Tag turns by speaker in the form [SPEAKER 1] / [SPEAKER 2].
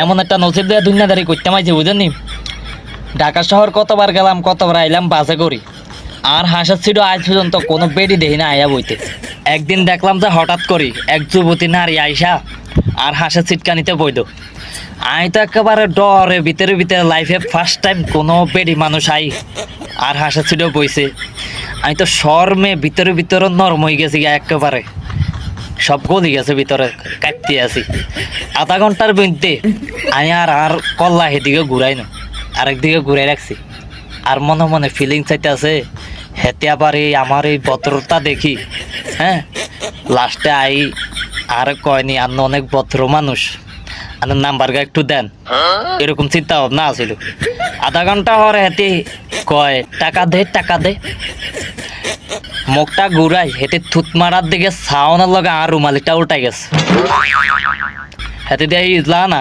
[SPEAKER 1] এমন একটা নসিব দিয়ে দুনিয়াদারি করতে মাইছে বুঝেননি। ঢাকা শহর কতবার গেলাম, কতবার আইলাম বাসে করি, আর হাসার ছিল আজ পর্যন্ত কোনো বেডি দেখি না আয়া বইতে। একদিন দেখলাম যে হঠাৎ করি এক যুবতী নারী আইসা আর হাসার ছিটকানিতে বইল। আমি তো একেবারে ডরে ভিতরে ভিতরে লাইফে ফার্স্ট টাইম কোনো বেডি মানুষ আই আর হাসার ছিল বইছে। আমি তো শর্মে ভিতরে ভিতরে নরম হয়ে গেছি একেবারে, সব গলি গেছে ভিতরে, কাঁপতে আছি। আধা ঘন্টার মধ্যে আমি আর কল্লা সেদিকে ঘুরাই না, আরেকদিকে ঘুরাই রাখছি। আর মনে মনে ফিলিং চাইতে আছে হেতে আবার এই আমার এই ভদ্রতা দেখি, হ্যাঁ লাস্টে আই আর কয়নি আর অনেক ভদ্র মানুষ, আর নাম্বার গা একটু দেন, এরকম চিন্তা ভাবনা আছিল। আধা ঘন্টা পরে হেতে কয় টাকা দে টাকা দে, মুখটা ঘুরাই হেতে থুত মারার দিকে সাউনের লগে আর রুমালিটা উল্টাই গেছে। হেতে দিয়ে ইজলা না